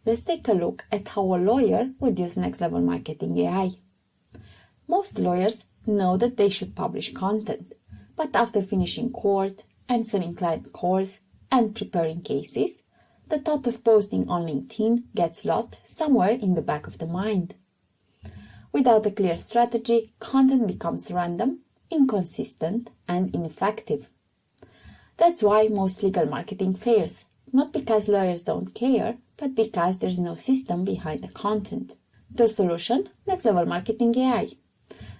Let's take a look at how a lawyer would use Next Level Marketing AI. Most lawyers know that they should publish content, but after finishing court, answering client calls, and preparing cases, the thought of posting on LinkedIn gets lost somewhere in the back of the mind. Without a clear strategy, content becomes random, inconsistent, and ineffective. That's why most legal marketing fails, not because lawyers don't care, but because there's no system behind the content. The solution? Next Level Marketing AI.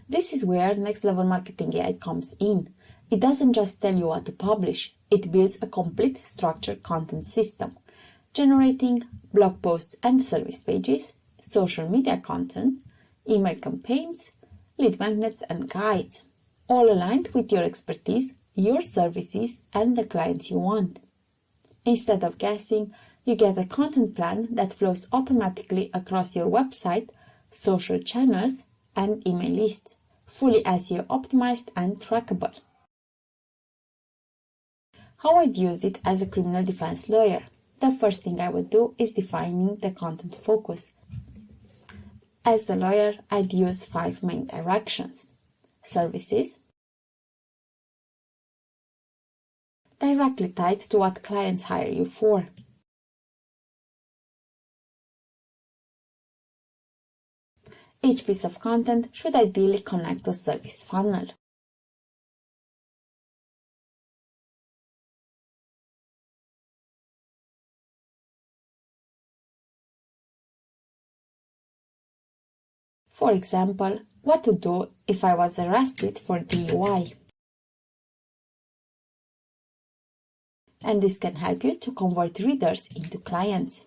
This is where Next Level Marketing AI comes in. It doesn't just tell you what to publish, it builds a complete structured content system, generating blog posts and service pages, social media content, email campaigns, lead magnets and guides, all aligned with your expertise, your services, and the clients you want. Instead of guessing, you get a content plan that flows automatically across your website, social channels, and email lists, fully SEO optimized and trackable. How I'd use it as a criminal defense lawyer? The first thing I would do is defining the content focus. As a lawyer, I'd use 5 main directions. Services, directly tied to what clients hire you for. Each piece of content should ideally connect to a service funnel. For example, what to do if I was arrested for DUI. And this can help you to convert readers into clients.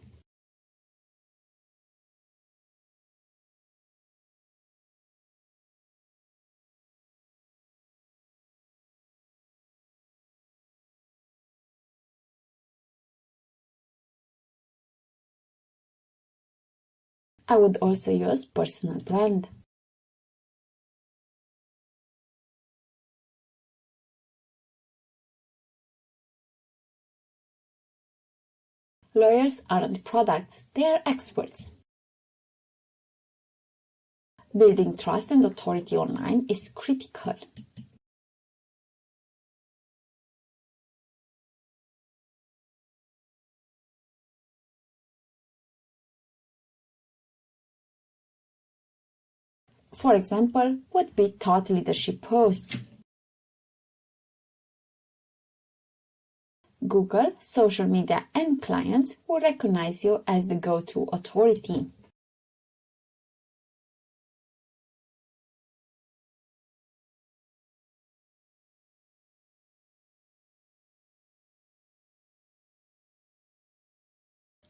I would also use personal brand. Lawyers aren't products, they are experts. Building trust and authority online is critical. For example, would be thought leadership posts. Google, social media, and clients will recognize you as the go-to authority.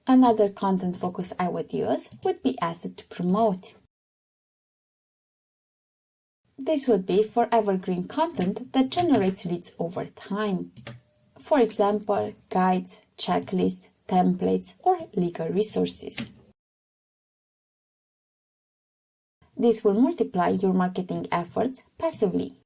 Another content focus I would use would be asset to promote. This would be for evergreen content that generates leads over time. For example, guides, checklists, templates, or legal resources. This will multiply your marketing efforts passively.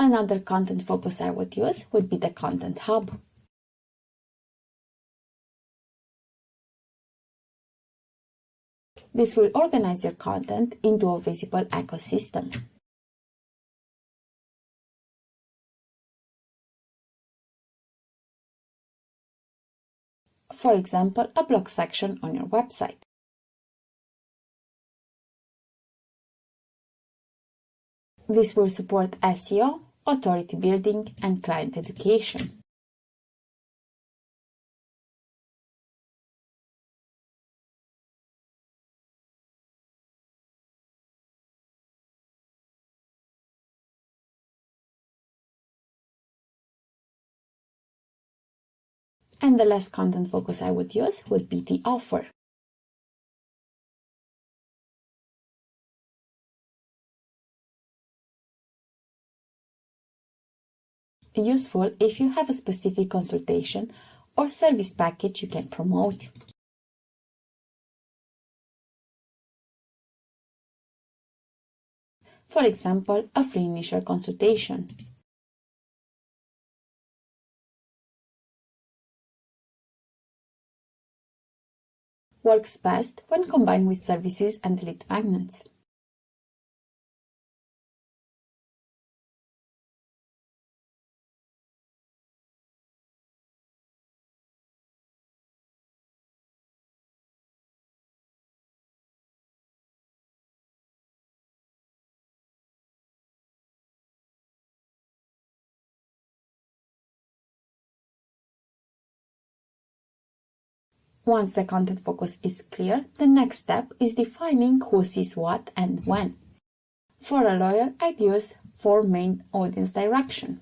Another content focus I would use would be the Content Hub. This will organize your content into a visible ecosystem. For example, a blog section on your website. This will support SEO, authority building, and client education. And the last content focus I would use would be the offer. useful if you have a specific consultation or service package you can promote. For example, a free initial consultation. Works best when combined with services and lead magnets. Once the content focus is clear, the next step is defining who sees what and when. For a lawyer, I'd use 4 main audience direction.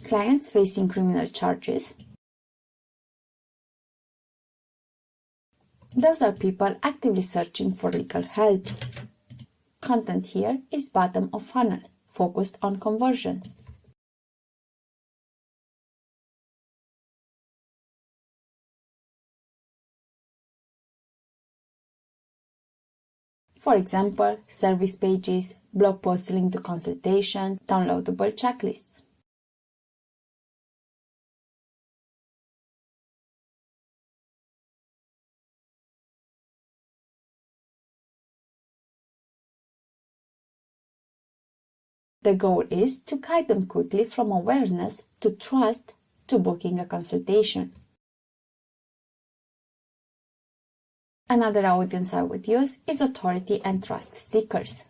Clients facing criminal charges. Those are people actively searching for legal help. Content here is bottom of funnel, focused on conversions. For example, service pages, blog posts linked to consultations, downloadable checklists. The goal is to guide them quickly from awareness to trust to booking a consultation. Another audience I would use is authority and trust seekers.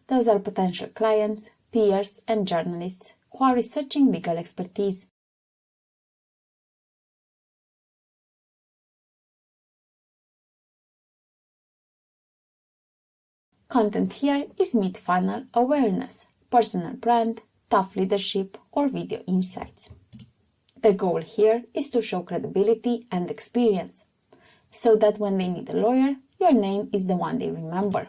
Those are potential clients, peers, and journalists who are researching legal expertise. Content here is mid-funnel awareness, personal brand, thought leadership, or video insights. The goal here is to show credibility and experience, so that when they need a lawyer, your name is the one they remember.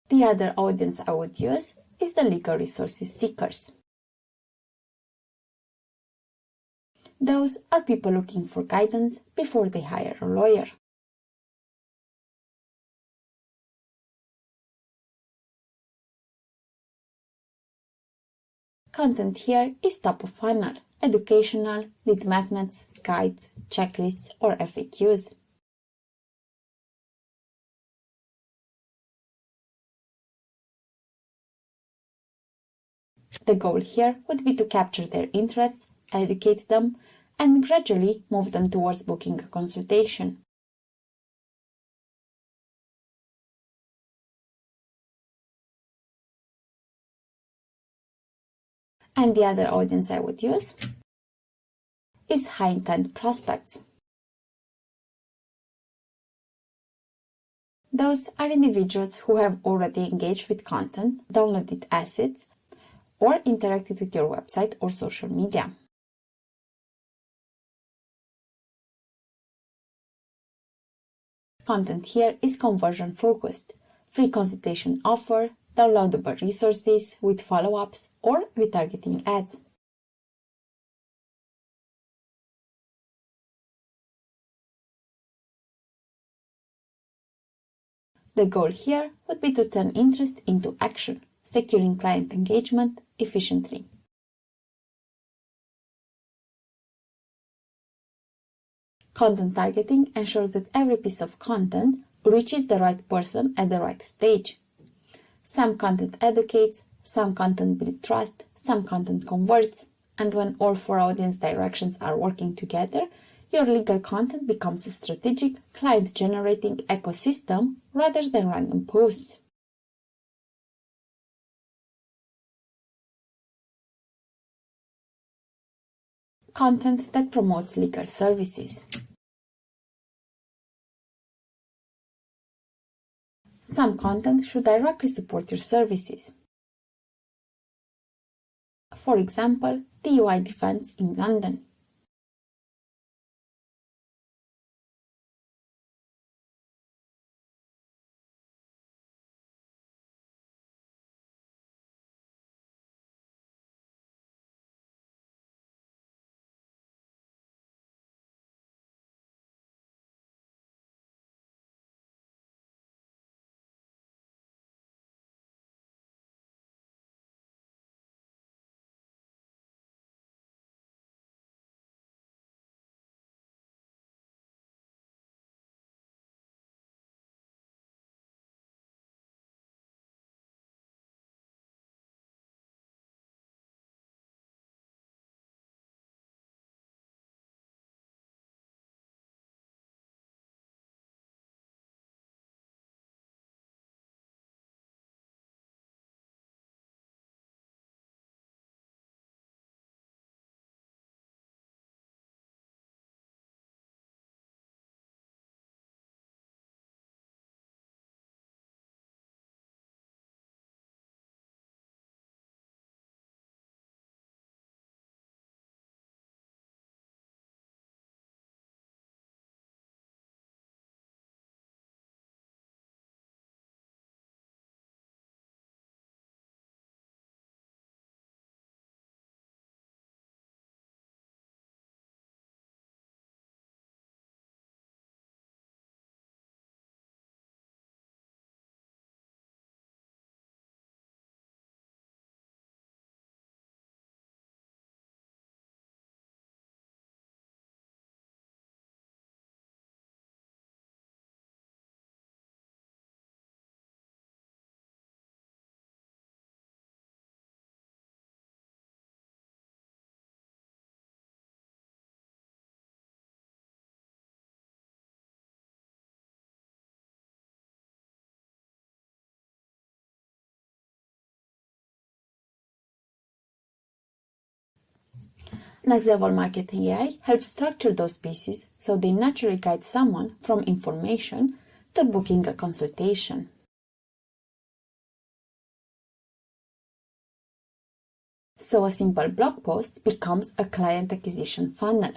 The other audience I would use is the legal resources seekers. Those are people looking for guidance before they hire a lawyer. Content here is top of funnel, educational, lead magnets, guides, checklists, or FAQs. The goal here would be to capture their interests, educate them, and gradually move them towards booking a consultation. And the other audience I would use is high-intent prospects. Those are individuals who have already engaged with content, downloaded assets, or interacted with your website or social media. Content here is conversion focused, free consultation offer, downloadable resources with follow-ups, or retargeting ads. The goal here would be to turn interest into action, securing client engagement efficiently. Content targeting ensures that every piece of content reaches the right person at the right stage. Some content educates, some content builds trust, some content converts, and when all 4 audience directions are working together, your legal content becomes a strategic, client-generating ecosystem rather than random posts. Content that promotes legal services. Some content should directly support your services. For example, DUI defense in London. Next level marketing AI helps structure those pieces so they naturally guide someone from information to booking a consultation. So a simple blog post becomes a client acquisition funnel.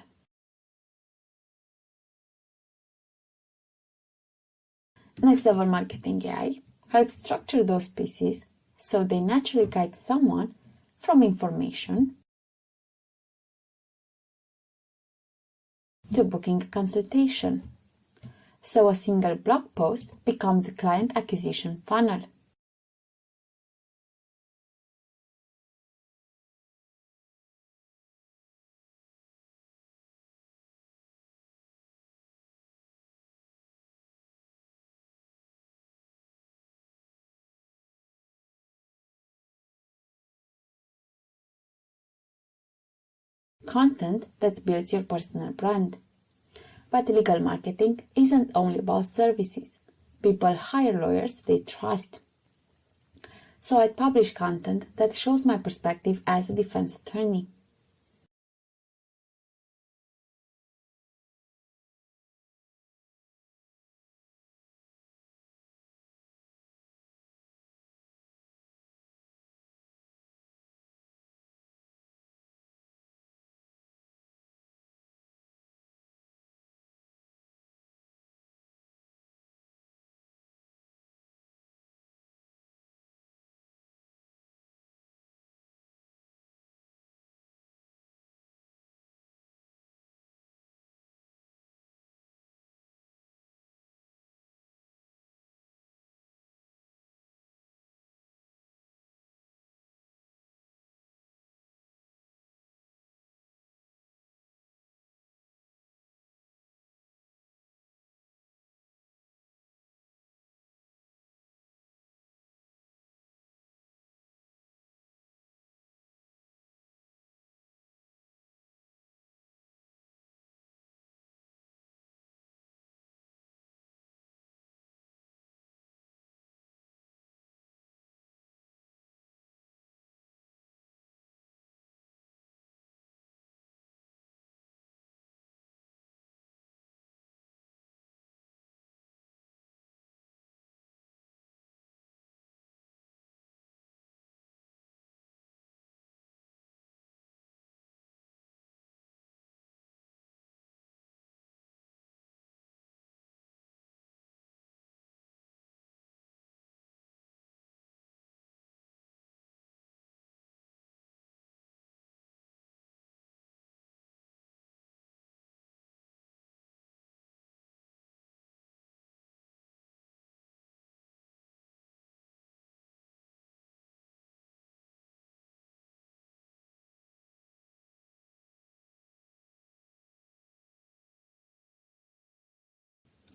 Next level marketing AI helps structure those pieces so they naturally guide someone from information to booking a consultation. So a single blog post becomes a client acquisition funnel. Content that builds your personal brand. But legal marketing isn't only about services. People hire lawyers they trust. So I publish content that shows my perspective as a defense attorney.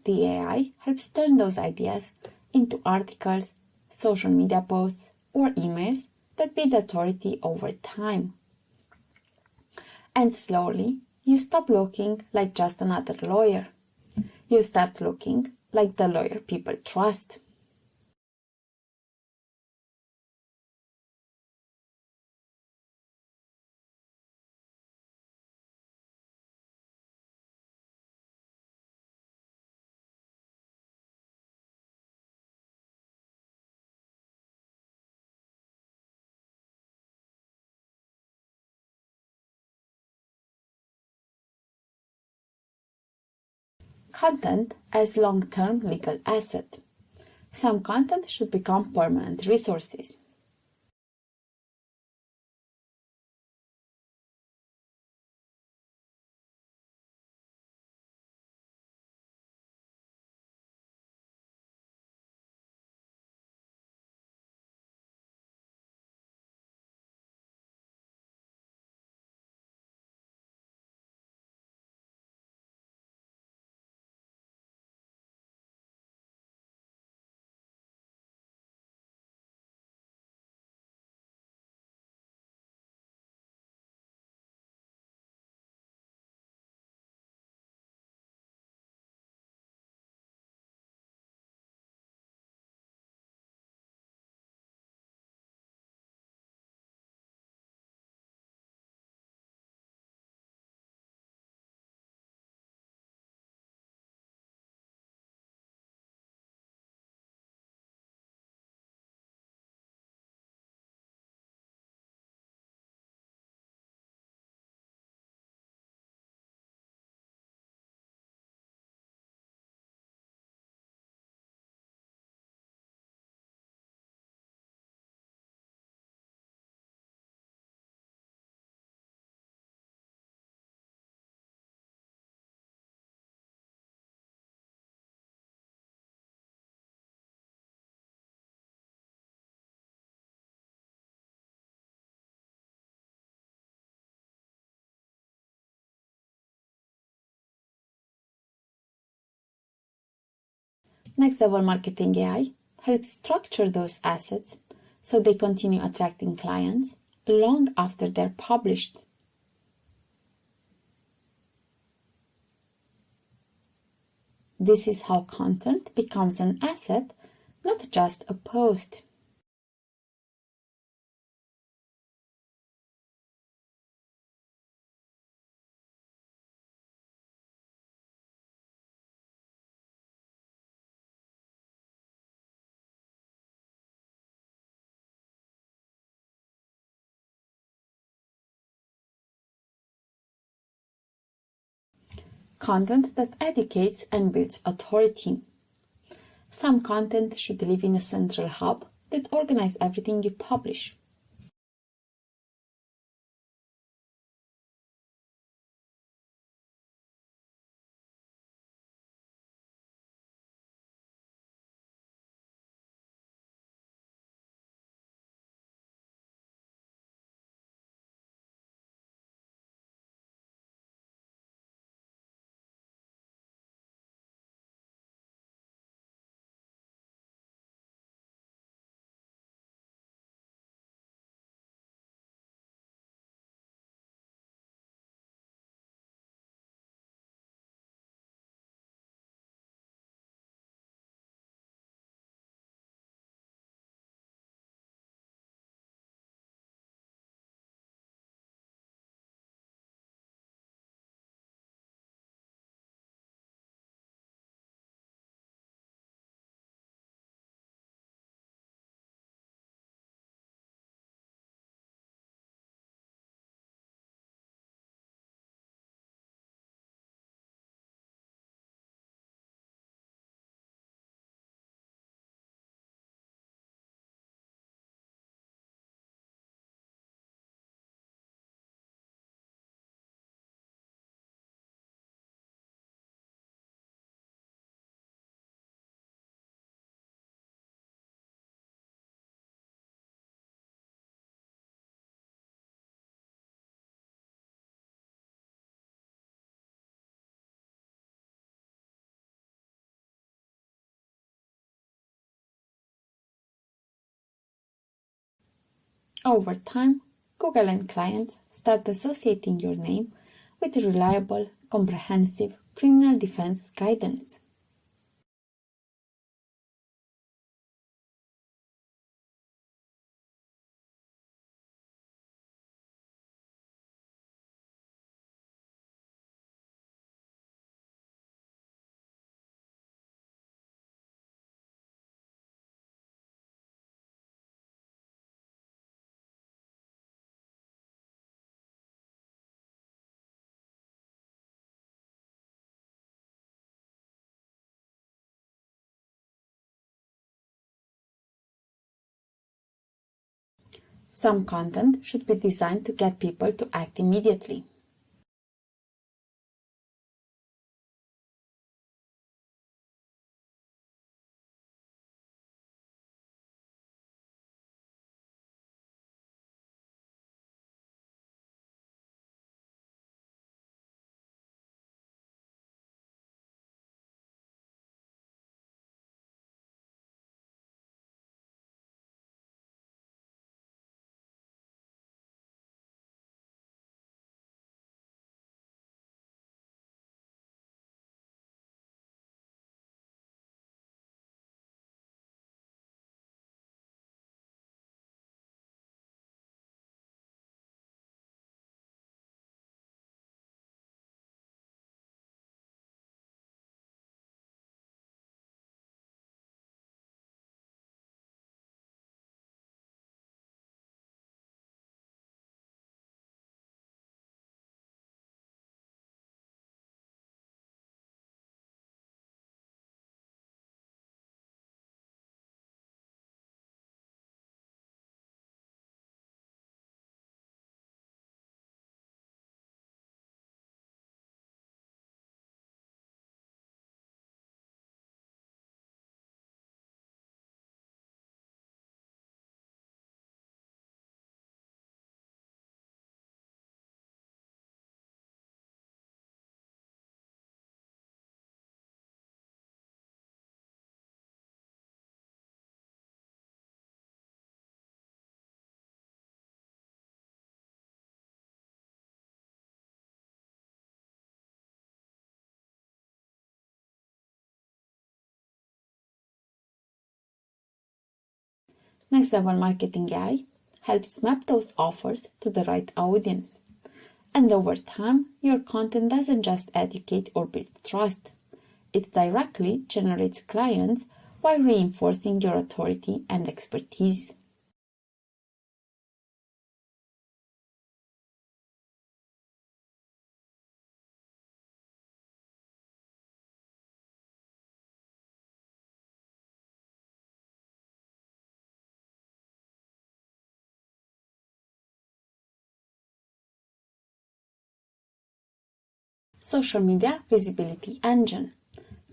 the AI helps turn those ideas into articles, social media posts, or emails that build authority over time. And slowly, you stop looking like just another lawyer. You start looking like the lawyer people trust. Content as long-term legal asset. Some content should become permanent resources. Next level marketing AI helps structure those assets so they continue attracting clients long after they're published. This is how content becomes an asset, not just a post. Content that educates and builds authority. Some content should live in a central hub that organizes everything you publish. Over time, Google and clients start associating your name with reliable, comprehensive criminal defense guidance. Some content should be designed to get people to act immediately. Next Level Marketing AI helps map those offers to the right audience. And over time, your content doesn't just educate or build trust. It directly generates clients while reinforcing your authority and expertise. Social media visibility engine.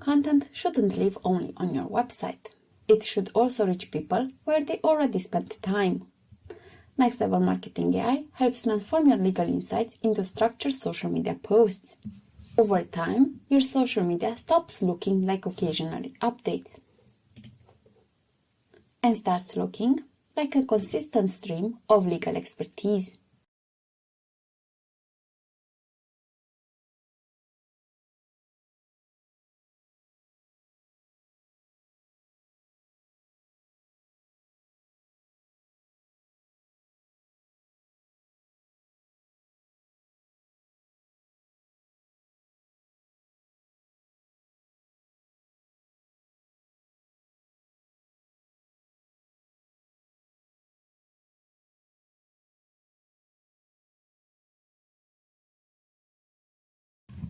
Content shouldn't live only on your website. It should also reach people where they already spent time. Next Level Marketing AI helps transform your legal insights into structured social media posts. Over time, your social media stops looking like occasional updates and starts looking like a consistent stream of legal expertise.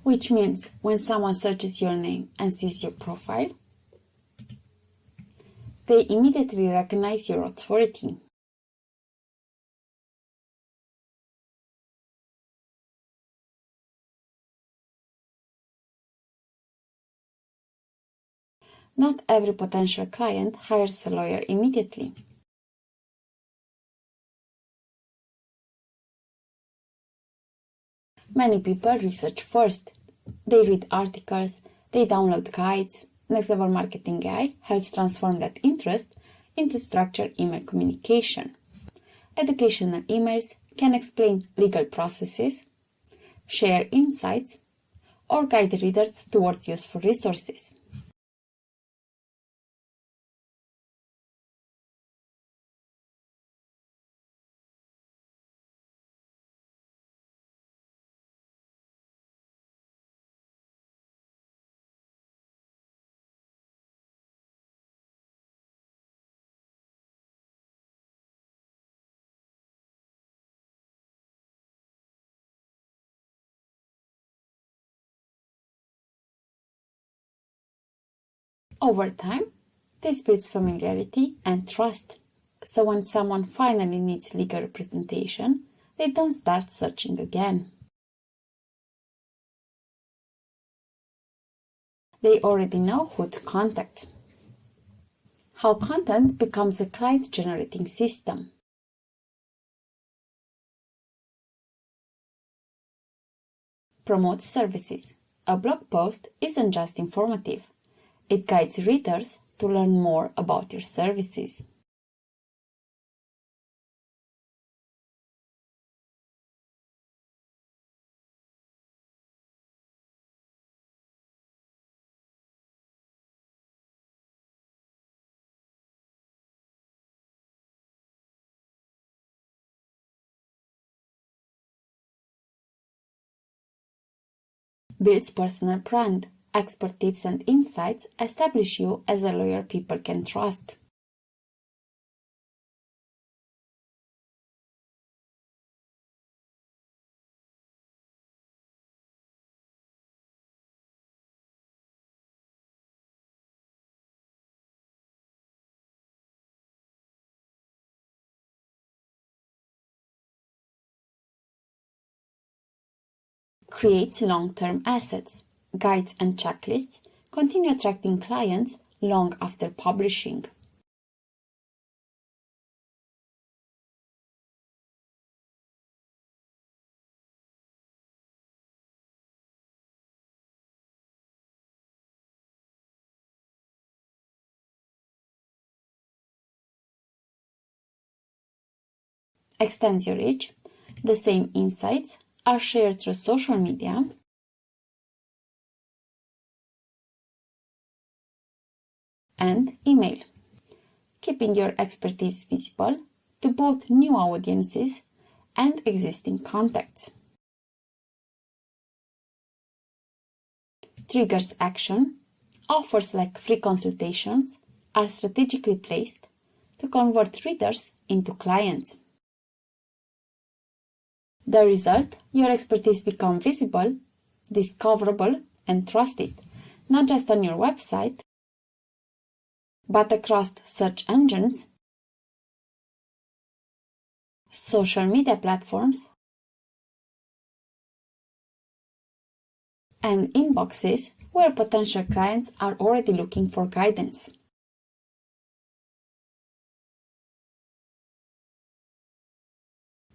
Which means when someone searches your name and sees your profile, they immediately recognize your authority. Not every potential client hires a lawyer immediately. Many people research first. They read articles, they download guides. Next Level Marketing AI helps transform that interest into structured email communication. educational emails can explain legal processes, share insights, or guide readers towards useful resources. Over time, this builds familiarity and trust, so when someone finally needs legal representation, they don't start searching again. They already know who to contact. How content becomes a client-generating system. Promote services. A blog post isn't just informative. It guides readers to learn more about your services. Builds personal brand. Expert tips and insights establish you as a lawyer people can trust. Creates long-term assets. Guides and checklists continue attracting clients long after publishing. Extends your reach. The same insights are shared through social media and email, keeping your expertise visible to both new audiences and existing contacts. Triggers action. Offers like free consultations are strategically placed to convert readers into clients. The result, your expertise becomes visible, discoverable, and trusted, not just on your website, but across search engines, social media platforms, and inboxes where potential clients are already looking for guidance.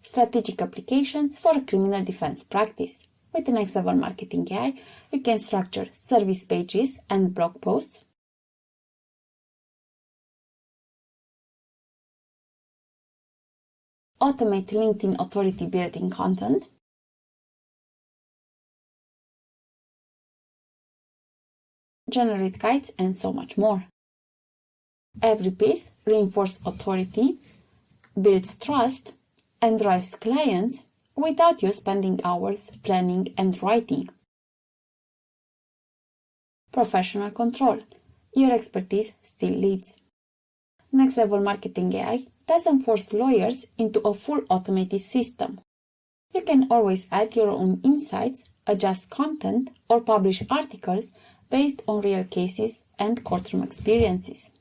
Strategic applications for criminal defense practice. With the Next Level Marketing AI, you can structure service pages and blog posts, automate LinkedIn authority building content, generate guides, and so much more. Every piece reinforces authority, builds trust, and drives clients without you spending hours planning and writing. Professional control. Your expertise still leads. Next Level Marketing AI doesn't force lawyers into a full automated system. You can always add your own insights, adjust content, or publish articles based on real cases and courtroom experiences.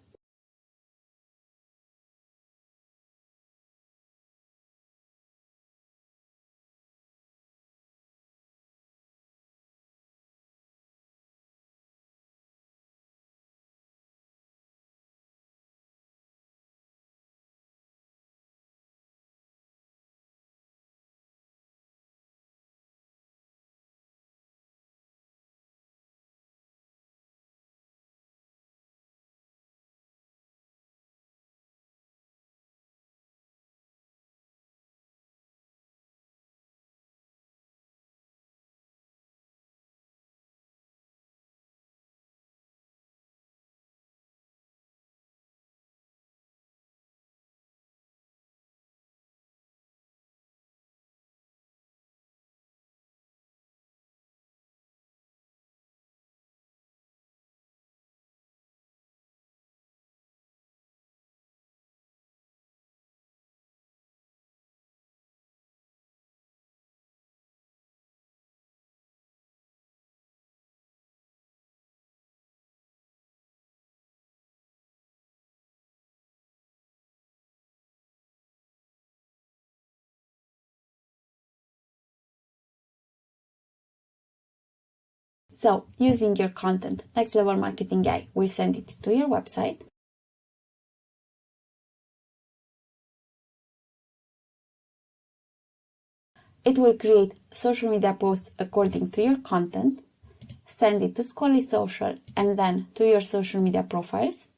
So, using your content, Next Level Marketing AI will send it to your website. It will create social media posts according to your content, send it to Scully Social and then to your social media profiles.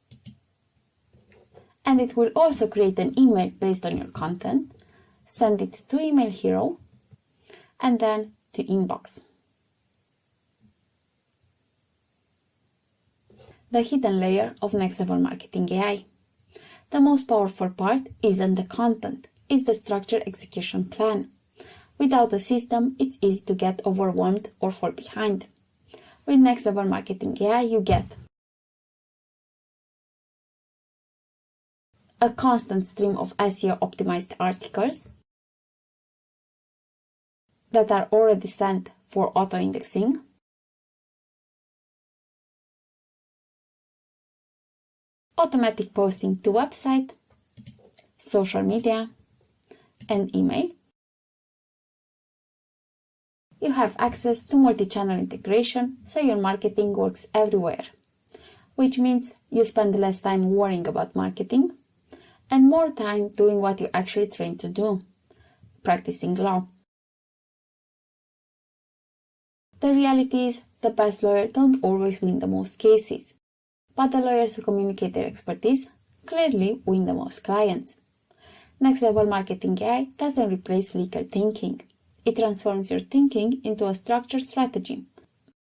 And it will also create an email based on your content, send it to Email Hero, and then to Inbox. The hidden layer of Next Level Marketing AI. The most powerful part isn't the content, it's the structured execution plan. Without a system, it's easy to get overwhelmed or fall behind. With Next Level Marketing AI, you get a constant stream of SEO-optimized articles that are already sent for auto-indexing, automatic posting to website, social media, and email. You have access to multi-channel integration, so your marketing works everywhere, which means you spend less time worrying about marketing and more time doing what you actually trained to do, practicing law. The reality is, the best lawyers don't always win the most cases, but the lawyers who communicate their expertise clearly win the most clients. Next Level Marketing AI doesn't replace legal thinking. It transforms your thinking into a structured strategy,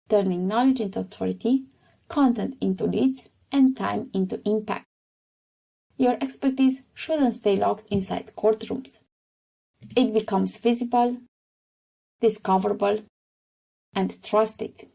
turning knowledge into authority, content into leads, and time into impact. Your expertise shouldn't stay locked inside courtrooms. It becomes visible, discoverable, and trusted.